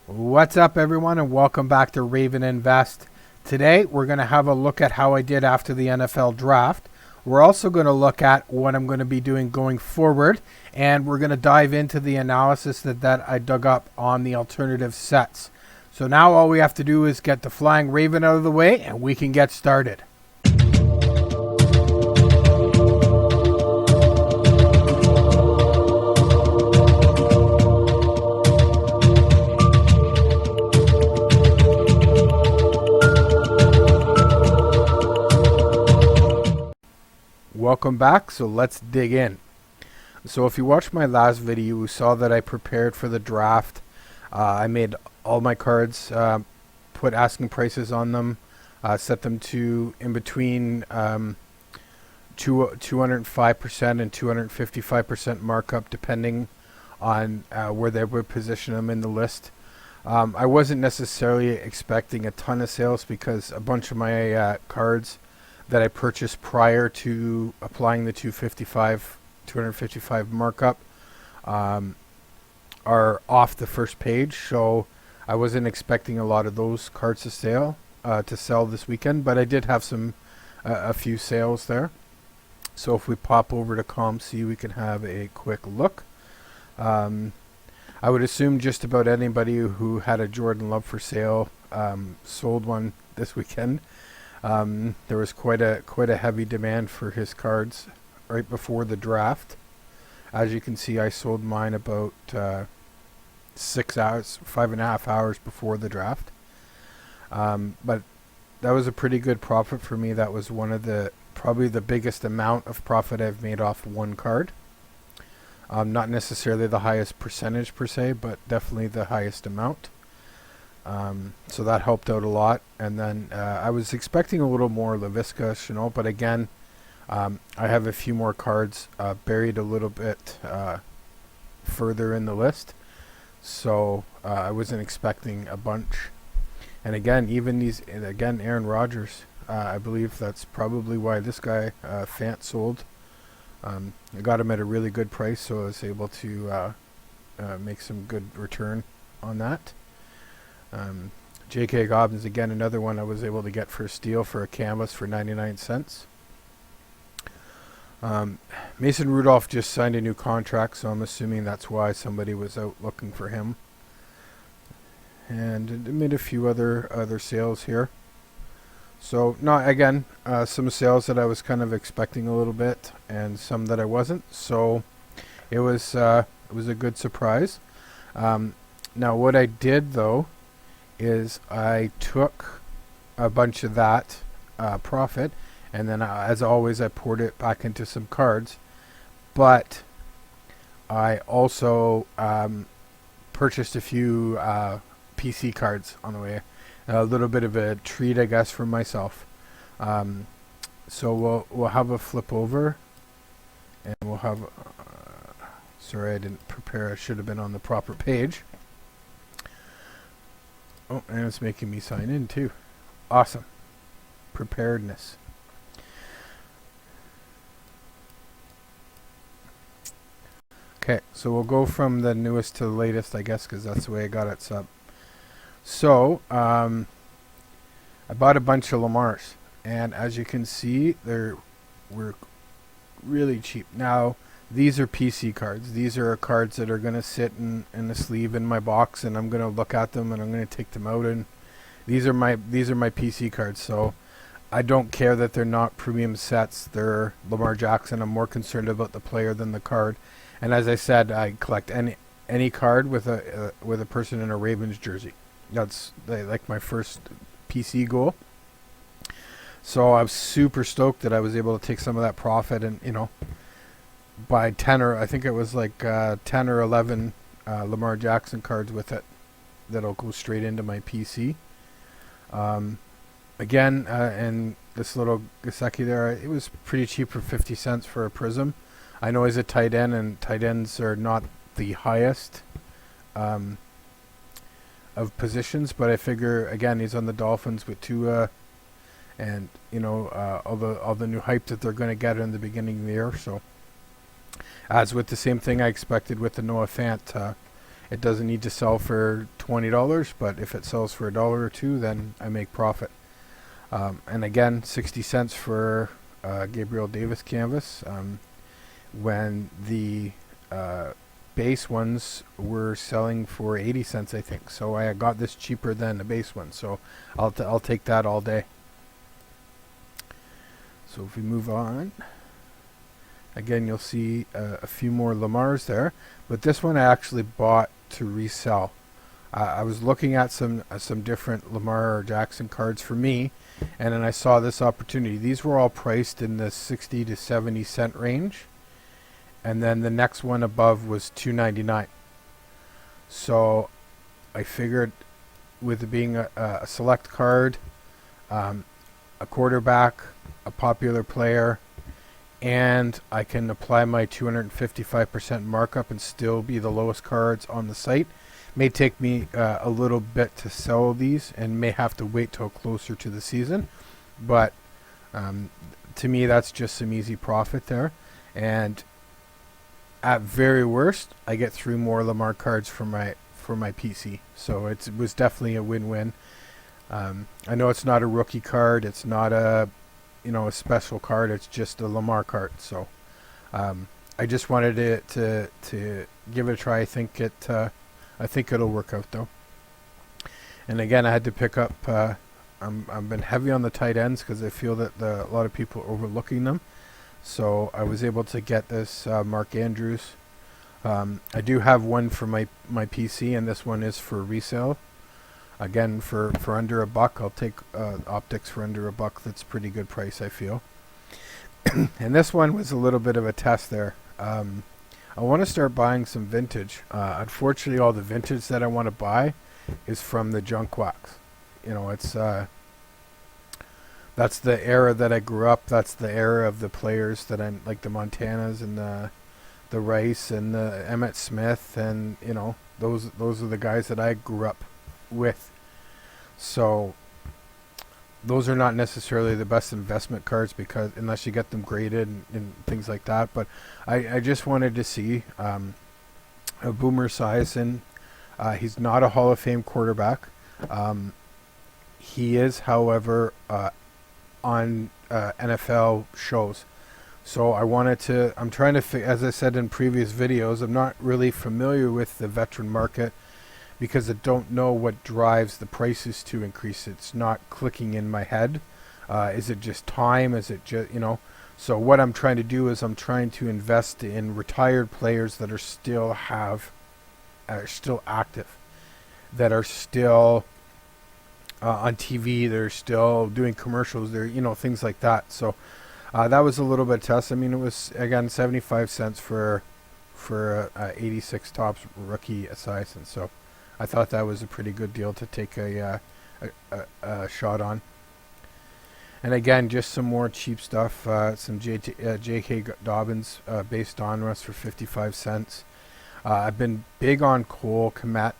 What's up, everyone, and welcome back to Raven Invest. Today, we're going to have a look at how I did after the NFL draft. We're also going to look at what I'm going to be doing going forward, and we're going to dive into the analysis that I dug up on the alternative sets. So now all we have to do is get the Flying Raven out of the way, and we can get started. Welcome back, so let's dig in. So if you watched my last video, you saw that I prepared for the draft. I made all my cards, put asking prices on them, set them to in between 205% and 255% markup, depending on where they would position them in the list. I wasn't necessarily expecting a ton of sales because a bunch of my cards that I purchased prior to applying the 255 markup are off the first page, so I wasn't expecting a lot of those cards to sell this weekend, but I did have a few sales there. So if we pop over to COMC, we can have a quick look. I would assume just about anybody who had a Jordan Love for sale sold one this weekend. There was quite a heavy demand for his cards right before the draft. As you can see, I sold mine about 6 hours, 5.5 hours before the draft. But that was a pretty good profit for me. That was probably the biggest amount of profit I've made off one card. Not necessarily the highest percentage per se, but definitely the highest amount. So that helped out a lot. And then I was expecting a little more LaVisca Chanel, but again, I have a few more cards buried a little bit further in the list. So I wasn't expecting a bunch. And again, Aaron Rodgers, I believe that's probably why this guy, Fant, sold. I got him at a really good price, so I was able to make some good return on that. J.K. Dobbins, again, another one I was able to get for a steal for a canvas for 99 cents. Mason Rudolph just signed a new contract, so I'm assuming that's why somebody was out looking for him. And made a few other sales here. So, some sales that I was kind of expecting a little bit, and some that I wasn't. So, it was a good surprise. Now, what I did though is I took a bunch of that profit, and then as always I poured it back into some cards, but I also purchased a few PC cards on the way, a little bit of a treat, I guess, for myself. So we'll have a flip over, and we'll have sorry, I didn't prepare. I should have been on the proper page. Oh, and it's making me sign in too. Awesome. Preparedness. Okay, so we'll go from the newest to the latest, I guess, because that's the way I got it set up. So, I bought a bunch of Lamars, and as you can see, they were really cheap. Now, these are PC cards. These are cards that are going to sit in the sleeve in my box, and I'm going to look at them and I'm going to take them out. And these are my PC cards. So I don't care that they're not premium sets. They're Lamar Jackson. I'm more concerned about the player than the card. And as I said, I collect any card with a person in a Ravens jersey. That's like my first PC goal. So I was super stoked that I was able to take some of that profit and buy 10 or I think it was like 10 or 11 Lamar Jackson cards with it that'll go straight into my PC. Again, and this little Gesicki there, it was pretty cheap for 50 cents for a Prism. I know he's a tight end, and tight ends are not the highest of positions, but I figure, again, he's on the Dolphins with Tua, and all the new hype that they're going to get in the beginning of the year. So, as with the same thing I expected with the Noah Fant, It doesn't need to sell for $20, but if it sells for $1 or $2, then I make profit. And again, 60 cents for Gabriel Davis canvas. When the base ones were selling for 80 cents, I think. So I got this cheaper than the base one. So I'll take that all day. So if we move on, again, you'll see a few more Lamars there. But this one I actually bought to resell. I was looking at some different Lamar Jackson cards for me, and then I saw this opportunity. These were all priced in the 60 to 70 cent range, and then the next one above was $2.99. So I figured, with it being a select card, a quarterback, a popular player, and I can apply my 255% markup and still be the lowest cards on the site. May take me a little bit to sell these and may have to wait till closer to the season, but to me that's just some easy profit there. And at very worst, I get 3 more Lamar cards for my PC, so it was definitely a win-win. I know it's not a rookie card, it's not a special card, it's just a Lamar card. So I just wanted to give it a try. I think it'll work out though. And again, I had to pick up. I've been heavy on the tight ends because I feel that a lot of people are overlooking them. So I was able to get this Mark Andrews. I do have one for my PC, and this one is for resale. Again, for under $1, I'll take optics for under $1. That's a pretty good price, I feel. And this one was a little bit of a test there. I want to start buying some vintage. Unfortunately, all the vintage that I want to buy is from the junk wax. It's that's the era that I grew up. That's the era of the players that I'm like, the Montanas and the Rice and the Emmitt Smith, and those are the guys that I grew up with. So those are not necessarily the best investment cards, because unless you get them graded and things like that. But I just wanted to see a Boomer Esiason. He's not a Hall of Fame quarterback. He is, however, on NFL shows. So I'm trying to, as I said in previous videos, I'm not really familiar with the veteran market, because I don't know what drives the prices to increase. It's not clicking in my head. Is it just time? Is it just, So what I'm trying to do is I'm trying to invest in retired players that are still active, that are still on TV, they're still doing commercials, they're, things like that. So that was a little bit of test. I mean, it was, again, 75 cents for 86 tops rookie Esiason. So I thought that was a pretty good deal to take a shot on. And again, just some more cheap stuff. Some J.K. Dobbins based on us for 55 cents. I've been big on Cole Kmet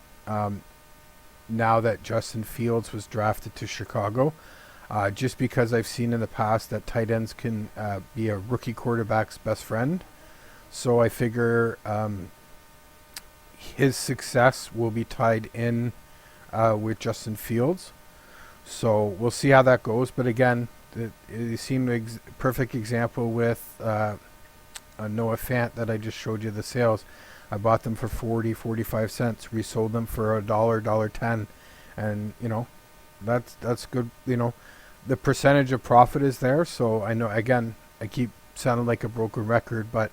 now that Justin Fields was drafted to Chicago. Just because I've seen in the past that tight ends can be a rookie quarterback's best friend. So I figure his success will be tied in with Justin Fields. So we'll see how that goes. But again, it seemed a perfect example with Noah Fant that I just showed you the sales. I bought them for 45 cents, resold them for $1.10, and that's good. The percentage of profit is there. So I know, again, I keep sounding like a broken record, but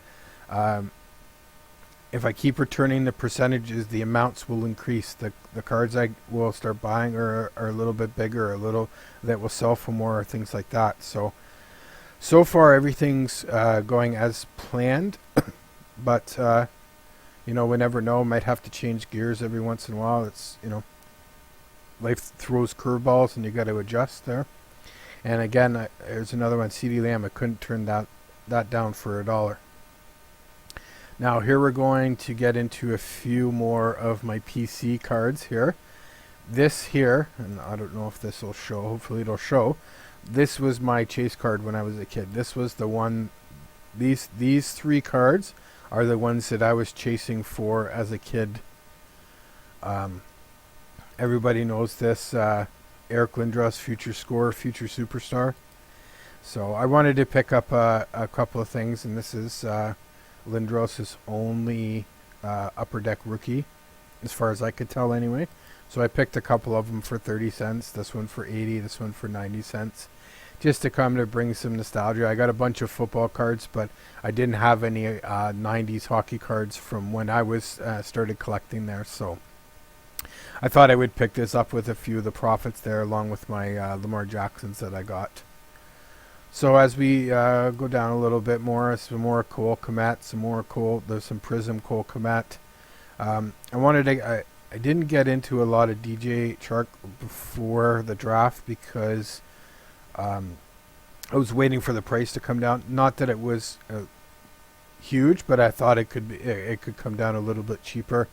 if I keep returning the percentages, the amounts will increase. The cards I will start buying are a little bit bigger, a little that will sell for more, or things like that. So far everything's going as planned, but we never know. Might have to change gears every once in a while. It's life throws curveballs and you got to adjust there. And again, there's another one, CeeDee Lamb. I couldn't turn that down for $1. Now here we're going to get into a few more of my PC cards here. This here, and I don't know if this will show, hopefully it'll show. This was my chase card when I was a kid. This was the one, these 3 cards are the ones that I was chasing for as a kid Everybody knows this. Eric Lindros, future scorer, future superstar. So I wanted to pick up a couple of things, and this is Lindros' only Upper Deck rookie, as far as I could tell anyway. So I picked a couple of them for 30 cents, this one for 80, this one for 90 cents, just to come to bring some nostalgia. I got a bunch of football cards, but I didn't have any 90s hockey cards from when I was started collecting there. So I thought I would pick this up with a few of the profits there, along with my Lamar Jacksons that I got. So as we go down a little bit more, some more Cole Kmet, there's some Prism Cole Kmet. I didn't get into a lot of DJ Chark before the draft because I was waiting for the price to come down. Not that it was huge, but I thought it could come down a little bit cheaper,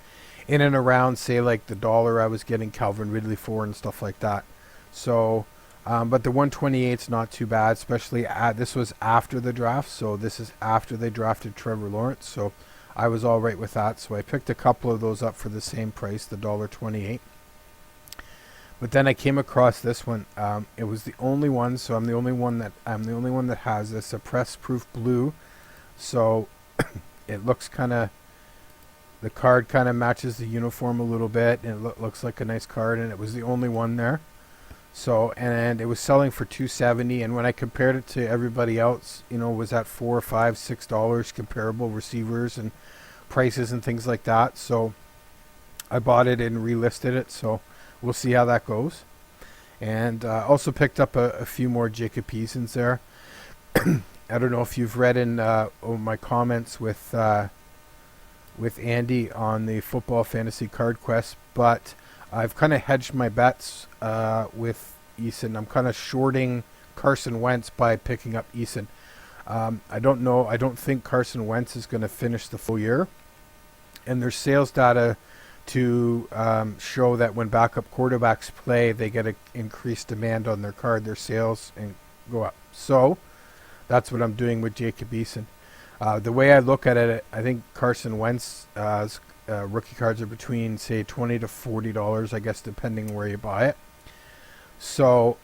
in and around, say, like the dollar I was getting Calvin Ridley for and stuff like that. So. But the 128's not too bad, especially this was after the draft, so this is after they drafted Trevor Lawrence, so I was all right with that. So I picked a couple of those up for the same price, the $1.28. But then I came across this one. It was the only one, so I'm the only one that has this, a press-proof blue. So it looks the card kind of matches the uniform a little bit, and it looks like a nice card, and it was the only one there. So, and it was selling for $2.70, and when I compared it to everybody else, was at $4, $5, $6 comparable receivers and prices and things like that. So I bought it and relisted it, so we'll see how that goes. And also picked up a few more Jacob Easons there. I don't know if you've read in my comments with Andy on the Football Fantasy Card Quest, but I've kind of hedged my bets with Eason. I'm kind of shorting Carson Wentz by picking up Eason. I don't know. I don't think Carson Wentz is going to finish the full year. And there's sales data to show that when backup quarterbacks play, they get an increased demand on their card. Their sales and go up. So that's what I'm doing with Jacob Eason. The way I look at it, I think Carson Wentz rookie cards are between, say, $20 to $40, I guess, depending where you buy it. So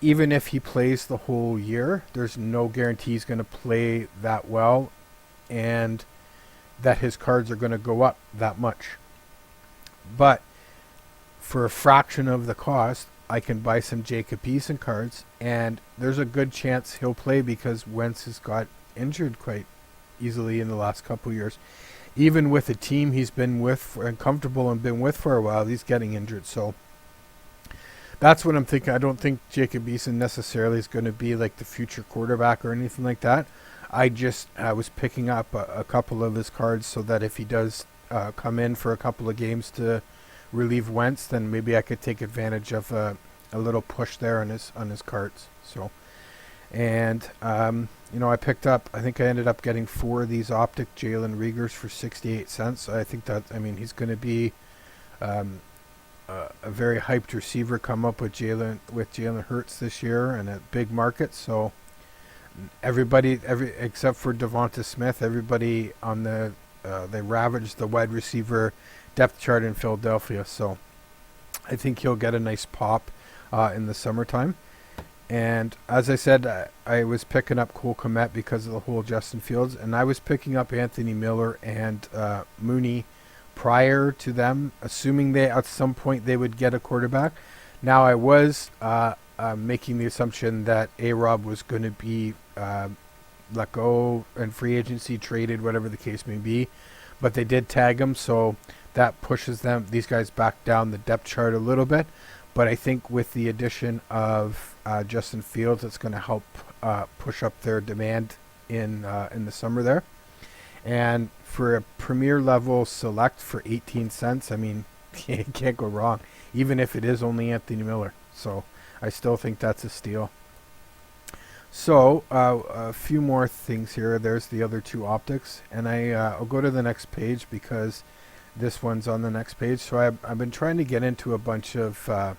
even if he plays the whole year, there's no guarantee he's going to play that well and that his cards are going to go up that much. But for a fraction of the cost, I can buy some Jacob Eason cards, and there's a good chance he'll play because Wentz has got injured quite easily in the last couple years. Even with a team he's been with and comfortable and been with for a while, he's getting injured. So that's what I'm thinking. I don't think Jacob Eason necessarily is going to be like the future quarterback or anything like that. I was picking up a couple of his cards so that if he does come in for a couple of games to relieve Wentz, then maybe I could take advantage of a little push there on his cards. So, and I picked up, I think I ended up getting 4 of these optic Jalen Riegers for 68 cents. I think he's going to be a very hyped receiver, come up with Jalen Hurts this year in a big market. So everybody, except for Devonta Smith, everybody on they ravaged the wide receiver depth chart in Philadelphia. So I think he'll get a nice pop in the summertime. And as I said, I was picking up Cole Kmet because of the whole Justin Fields, and I was picking up Anthony Miller and Mooney prior to them, assuming at some point they would get a quarterback. Now I was making the assumption that A-Rob was going to be let go and free agency, traded, whatever the case may be, but they did tag him, so that pushes these guys back down the depth chart a little bit. But I think with the addition of Justin Fields, it's going to help push up their demand in the summer there. And for a premier level select for 18 cents, I mean, you can't go wrong, even if it is only Anthony Miller. So I still think that's a steal. So a few more things here. There's the other 2 optics, and I'll go to the next page because this one's on the next page. So I've been trying to get into a bunch of, I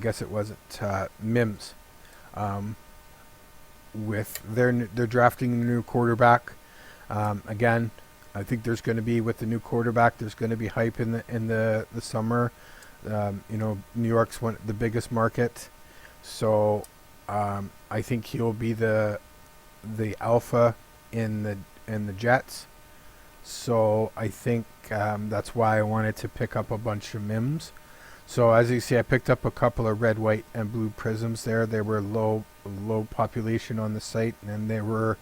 guess it wasn't Mims. With they're drafting a new quarterback. Again, I think there's going to be, with the new quarterback, there's going to be hype in the summer. New York's the biggest market, so I think he'll be the alpha in the Jets. So I think that's why I wanted to pick up a bunch of MIMs. So as you see, I picked up a couple of red, white, and blue prisms there. They were low population on the site, and they were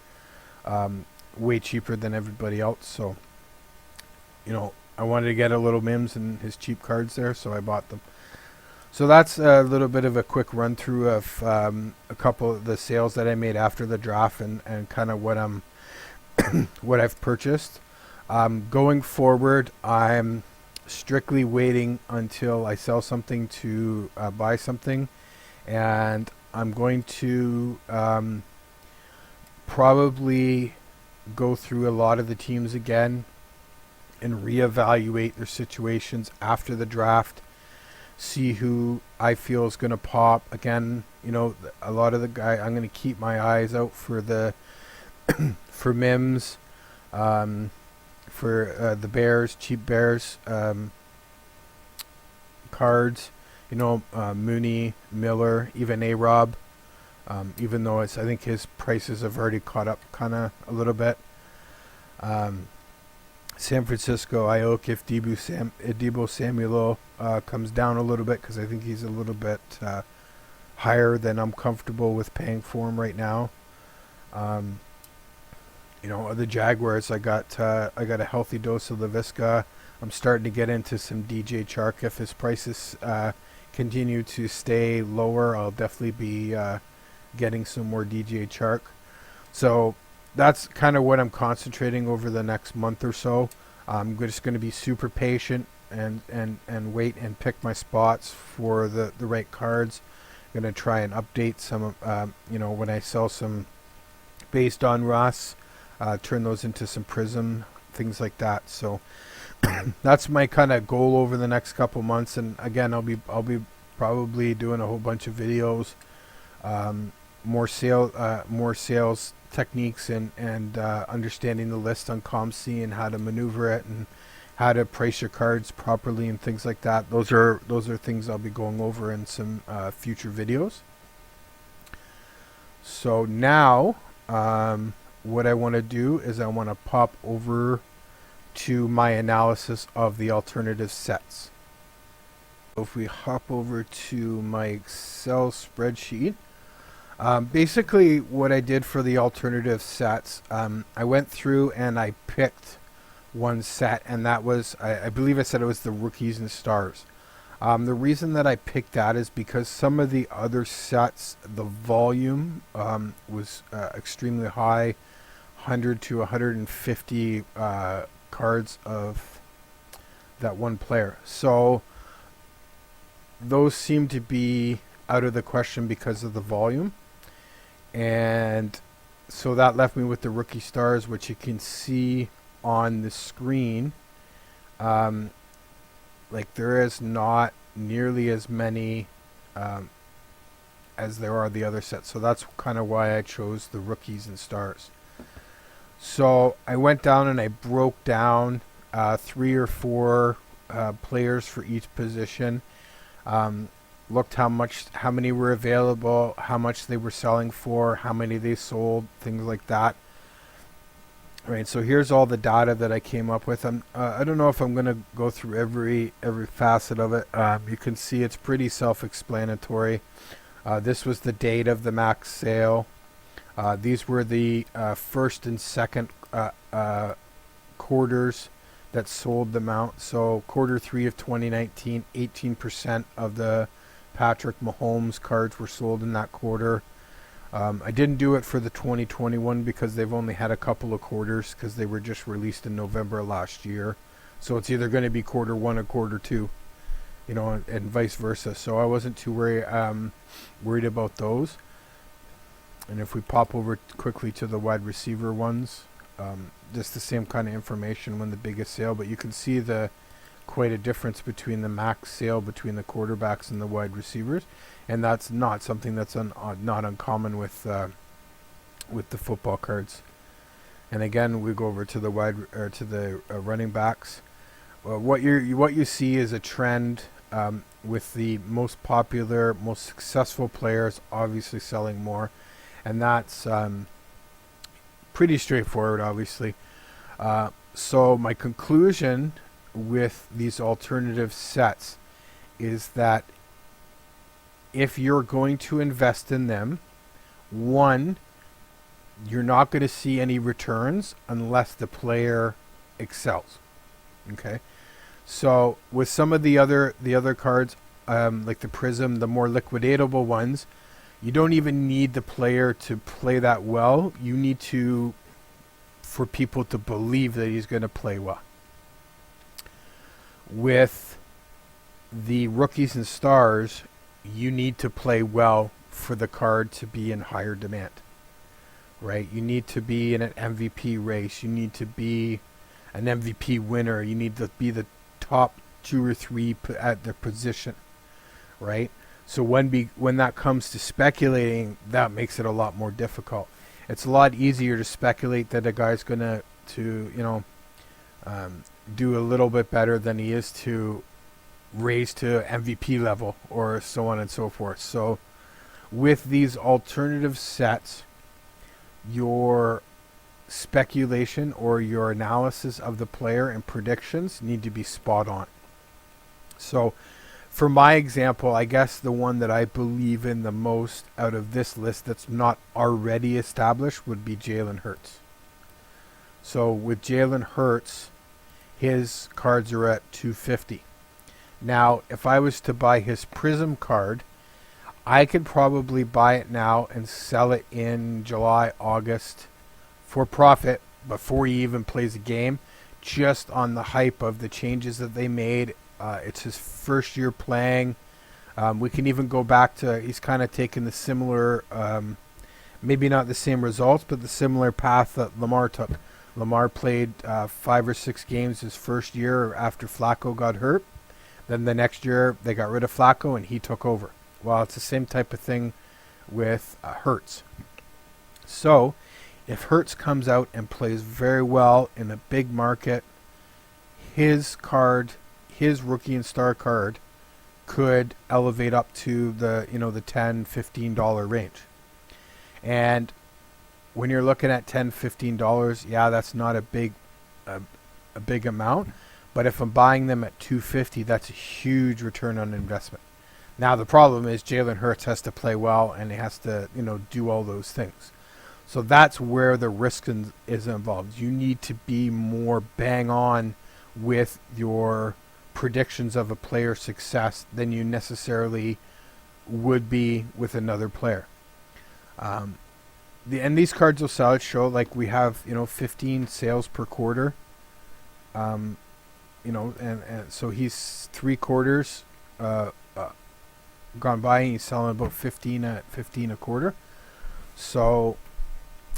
way cheaper than everybody else. So, I wanted to get a little MIMs and his cheap cards there, so I bought them. So that's a little bit of a quick run through of a couple of the sales that I made after the draft and kind of what what I've purchased. Going forward, I'm strictly waiting until I sell something to buy something, and I'm going to probably go through a lot of the teams again and reevaluate their situations after the draft, see who I feel is going to pop. Again, a lot of the guy, I'm going to keep my eyes out for the for MIMS, for the Bears, cheap Bears cards, Mooney, Miller, even A-Rob, even though I think his prices have already caught up kind of a little bit. San Francisco, I hope if Debo Samuel comes down a little bit, because I think he's a little bit higher than I'm comfortable with paying for him right now. The Jaguars, I got a healthy dose of LaVisca. I'm starting to get into some DJ Chark. If his prices continue to stay lower, I'll definitely be getting some more DJ Chark. So that's kind of what I'm concentrating over the next month or so. I'm just going to be super patient and wait and pick my spots for the right cards. I'm going to try and update some, when I sell some based on Ross, turn those into some Prism, things like that. So that's my kind of goal over the next couple months. And again, I'll be probably doing a whole bunch of videos, more sales techniques and understanding the list on COMC and how to maneuver it and how to price your cards properly and things like that. Those are things I'll be going over in some future videos. So now what I want to do is I want to pop over to my analysis of the alternative sets. So if we hop over to my Excel spreadsheet, basically what I did for the alternative sets, I went through and I picked one set, and that was, I believe I said it was the Rookies and Stars. The reason that I picked that is because some of the other sets, the volume was extremely high, 100 to 150 cards of that one player. So those seem to be out of the question because of the volume. And so that left me with the Rookie Stars, which you can see on the screen. There is not nearly as many as there are the other sets. So that's kind of why I chose the Rookies and Stars. So I went down and I broke down 3 or 4 players for each position. Looked how many were available, how much they were selling for, how many they sold, things like that. All right, so here's all the data that I came up with. I don't know if I'm going to go through every facet of it. You can see it's pretty self-explanatory. This was the date of the max sale. These were the first and second quarters that sold them out. So quarter 3 of 2019, 18% of the Patrick Mahomes cards were sold in that quarter. I didn't do it for the 2021 because they've only had a couple of quarters because they were just released in November last year. So it's either going to be quarter 1 or quarter 2, and vice versa. So I wasn't too worried about those. And if we pop over quickly to the wide receiver ones, just the same kind of information when the biggest sale, but you can see quite a difference between the max sale between the quarterbacks and the wide receivers, and that's not something that's not uncommon with the football cards. And again, we go over to the running backs. What you see is a trend with the most popular, most successful players obviously selling more, and that's pretty straightforward, obviously. So my conclusion with these alternative sets is that if you're going to invest in them, one, you're not going to see any returns unless the player excels. Okay, so with some of the other cards, like the Prism, the more liquidatable ones, you don't even need the player to play that well. You need for people to believe that he's going to play well. With the rookies and stars, you need to play well for the card to be in higher demand, right? You need to be in an MVP race. You need to be an MVP winner. You need to be the top 2 or 3 at their position, right? So when that comes to speculating, that makes it a lot more difficult. It's a lot easier to speculate that a guy's going to do a little bit better than he is to raise to MVP level or so on and so forth. So with these alternative sets, your speculation or your analysis of the player and predictions need to be spot on. So for my example, I guess the one that I believe in the most out of this list that's not already established would be Jalen Hurts. So with Jalen Hurts, his cards are at $250. Now, if I was to buy his Prism card, I could probably buy it now and sell it in July, August for profit before he even plays a game, just on the hype of the changes that they made. It's his first year playing. We can even go back to, he's kind of taken the similar, maybe not the same results, but the similar path that Lamar took. Lamar played 5 or 6 games his first year after Flacco got hurt. Then the next year they got rid of Flacco and he took over. Well, it's the same type of thing with Hurts. So if Hurts comes out and plays very well in a big market, his rookie and star card could elevate up to the $10, $15 range. And when you're looking at $10, $15, yeah, that's not a big amount. But if I'm buying them at $250, that's a huge return on investment. Now the problem is Jalen Hurts has to play well and he has to do all those things. So that's where the risk is involved. You need to be more bang on with your predictions of a player's success than you necessarily would be with another player. And these cards will sell. It show like we have 15 sales per quarter. And so he's 3 quarters gone by and he's selling about 15 a quarter. So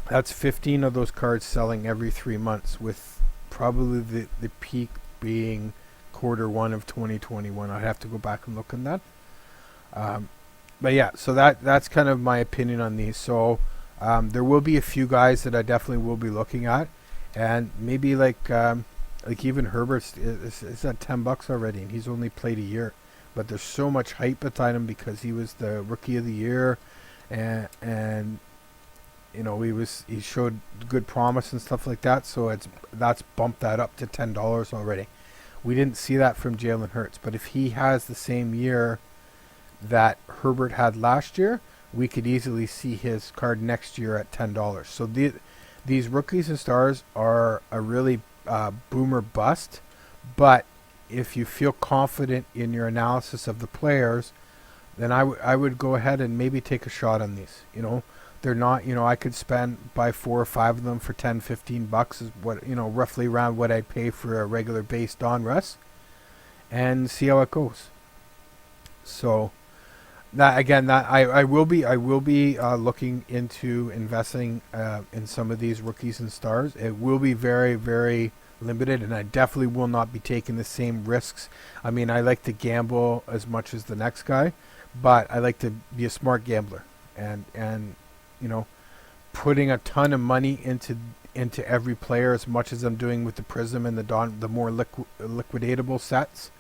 that's 15 of those cards selling every 3 months, with probably the peak being Q1 of 2021. I'd have to go back and look at that. But yeah, so that's kind of my opinion on these. So there will be a few guys that I definitely will be looking at, and maybe like even Herbert's is at $10 already, and he's only played a year. But there's so much hype behind him because he was the rookie of the year, and he showed good promise and stuff like that. So that's bumped that up to $10 already. We didn't see that from Jalen Hurts, but if he has the same year that Herbert had last year, we could easily see his card next year at $10. So these rookies and stars are a really boomer bust, but if you feel confident in your analysis of the players, then I would go ahead and maybe take a shot on these. They're not, I could buy 4 or 5 of them for $10, $15 is what, roughly around what I'd pay for a regular base Donruss, and see how it goes. So that again, that I will be looking into investing in some of these rookies and stars. It will be very, very limited, and I definitely will not be taking the same risks. I mean, I like to gamble as much as the next guy, but I like to be a smart gambler, and putting a ton of money into every player as much as I'm doing with the Prism and the more liquidatable sets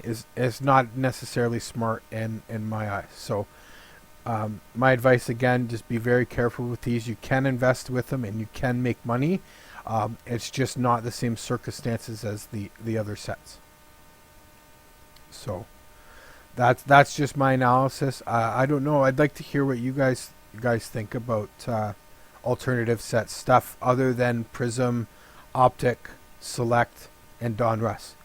is not necessarily smart in my eyes. So my advice again, just be very careful with these. You can invest with them and you can make money. It's just not the same circumstances as the other sets. So that's just my analysis. I don't know. I'd like to hear what you guys think about alternative set stuff other than Prism, Optic, Select, and Donruss.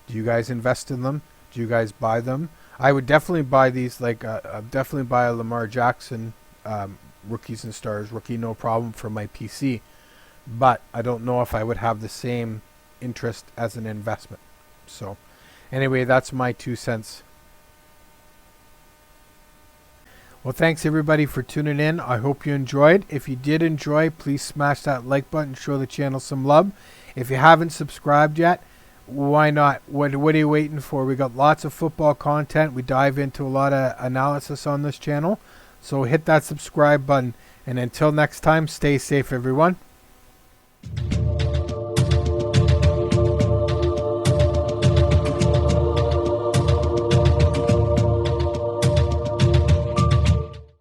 Do you guys invest in them? Do you guys buy them? I would definitely buy these. Like definitely buy a Lamar Jackson Rookies and Stars rookie, no problem, for my PC. But I don't know if I would have the same interest as an investment. So anyway, that's my 2 cents. Well, thanks everybody for tuning in. I hope you enjoyed. If you did enjoy, please smash that like button, show the channel some love. If you haven't subscribed yet, why not? What are you waiting for? We got lots of football content. We dive into a lot of analysis on this channel. So hit that subscribe button. And until next time, stay safe, everyone.